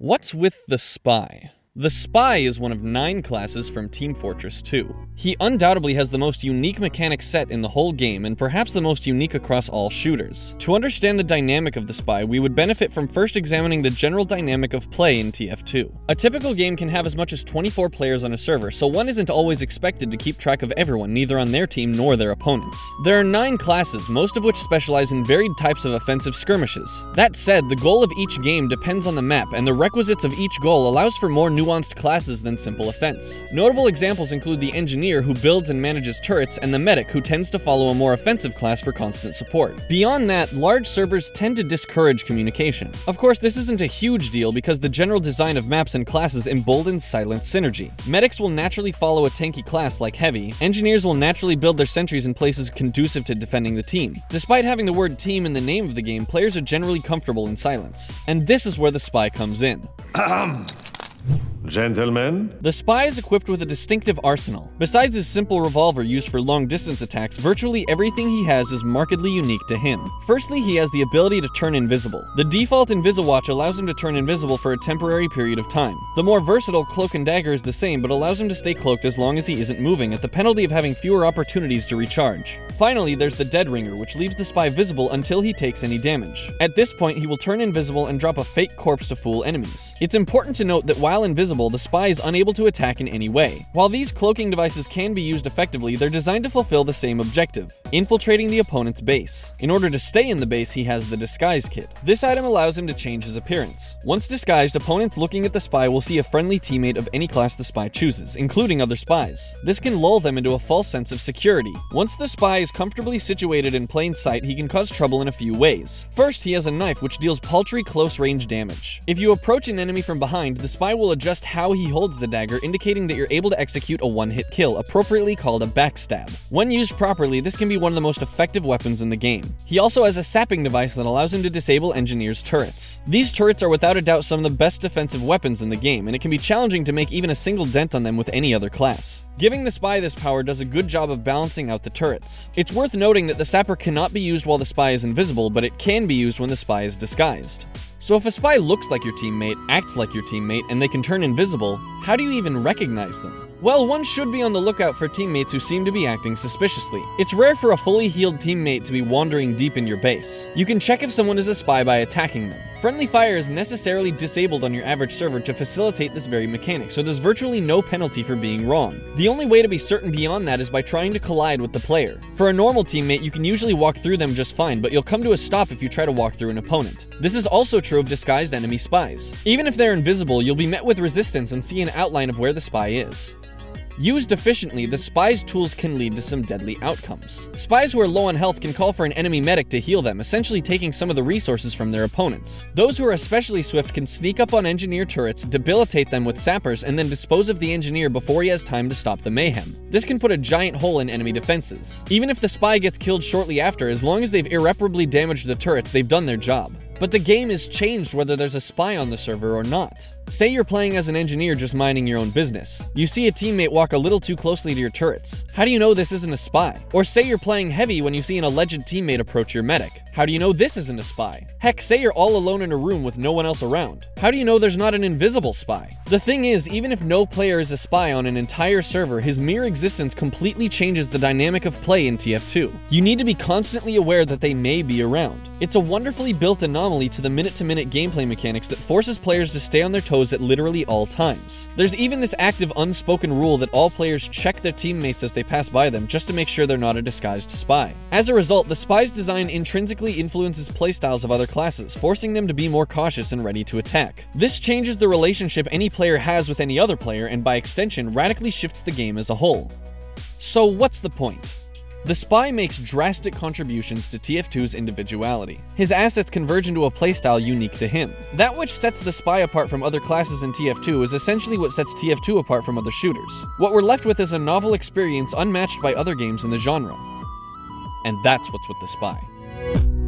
What's with the Spy? The Spy is one of 9 classes from Team Fortress 2. He undoubtedly has the most unique mechanic set in the whole game, and perhaps the most unique across all shooters. To understand the dynamic of the Spy, we would benefit from first examining the general dynamic of play in TF2. A typical game can have as much as 24 players on a server, so one isn't always expected to keep track of everyone, neither on their team nor their opponents. There are 9 classes, most of which specialize in varied types of offensive skirmishes. That said, the goal of each game depends on the map, and the requisites of each goal allows for more nuanced classes than simple offense. Notable examples include the Engineer, who builds and manages turrets, and the Medic, who tends to follow a more offensive class for constant support. Beyond that, large servers tend to discourage communication. Of course, this isn't a huge deal because the general design of maps and classes emboldens silent synergy. Medics will naturally follow a tanky class like Heavy. Engineers will naturally build their sentries in places conducive to defending the team. Despite having the word team in the name of the game, players are generally comfortable in silence. And this is where the Spy comes in. Gentlemen? The Spy is equipped with a distinctive arsenal. Besides his simple revolver used for long-distance attacks, virtually everything he has is markedly unique to him. Firstly, he has the ability to turn invisible. The default Invisawatch allows him to turn invisible for a temporary period of time. The more versatile Cloak and Dagger is the same, but allows him to stay cloaked as long as he isn't moving, at the penalty of having fewer opportunities to recharge. Finally, there's the Dead Ringer, which leaves the Spy visible until he takes any damage. At this point, he will turn invisible and drop a fake corpse to fool enemies. It's important to note that while invisible, the Spy is unable to attack in any way. While these cloaking devices can be used effectively, they're designed to fulfill the same objective: infiltrating the opponent's base. In order to stay in the base, he has the Disguise Kit. This item allows him to change his appearance. Once disguised, opponents looking at the Spy will see a friendly teammate of any class the Spy chooses, including other spies. This can lull them into a false sense of security. Once the Spy is comfortably situated in plain sight, he can cause trouble in a few ways. First, he has a knife which deals paltry close-range damage. If you approach an enemy from behind, the Spy will adjust how he holds the dagger, indicating that you're able to execute a one-hit kill, appropriately called a backstab. When used properly, this can be one of the most effective weapons in the game. He also has a sapping device that allows him to disable Engineers' turrets. These turrets are without a doubt some of the best defensive weapons in the game, and it can be challenging to make even a single dent on them with any other class. Giving the Spy this power does a good job of balancing out the turrets. It's worth noting that the Sapper cannot be used while the Spy is invisible, but it can be used when the Spy is disguised. So if a Spy looks like your teammate, acts like your teammate, and they can turn invisible, how do you even recognize them? Well, one should be on the lookout for teammates who seem to be acting suspiciously. It's rare for a fully healed teammate to be wandering deep in your base. You can check if someone is a Spy by attacking them. Friendly fire is necessarily disabled on your average server to facilitate this very mechanic, so there's virtually no penalty for being wrong. The only way to be certain beyond that is by trying to collide with the player. For a normal teammate, you can usually walk through them just fine, but you'll come to a stop if you try to walk through an opponent. This is also true of disguised enemy spies. Even if they're invisible, you'll be met with resistance and see an outline of where the Spy is. Used efficiently, the Spy's tools can lead to some deadly outcomes. Spies who are low on health can call for an enemy medic to heal them, essentially taking some of the resources from their opponents. Those who are especially swift can sneak up on Engineer turrets, debilitate them with sappers, and then dispose of the Engineer before he has time to stop the mayhem. This can put a giant hole in enemy defenses. Even if the Spy gets killed shortly after, as long as they've irreparably damaged the turrets, they've done their job. But the game is changed whether there's a Spy on the server or not. Say you're playing as an Engineer just minding your own business. You see a teammate walk a little too closely to your turrets. How do you know this isn't a Spy? Or say you're playing Heavy when you see an alleged teammate approach your medic. How do you know this isn't a Spy? Heck, say you're all alone in a room with no one else around. How do you know there's not an invisible Spy? The thing is, even if no player is a Spy on an entire server, his mere existence completely changes the dynamic of play in TF2. You need to be constantly aware that they may be around. It's a wonderfully built anomaly to the minute-to-minute gameplay mechanics that forces players to stay on their toes at literally all times. There's even this active unspoken rule that all players check their teammates as they pass by them just to make sure they're not a disguised Spy. As a result, the Spy's design intrinsically influences playstyles of other classes, forcing them to be more cautious and ready to attack. This changes the relationship any player has with any other player, and by extension, radically shifts the game as a whole. So what's the point? The Spy makes drastic contributions to TF2's individuality. His assets converge into a playstyle unique to him. That which sets the Spy apart from other classes in TF2 is essentially what sets TF2 apart from other shooters. What we're left with is a novel experience unmatched by other games in the genre. And that's what's with the Spy.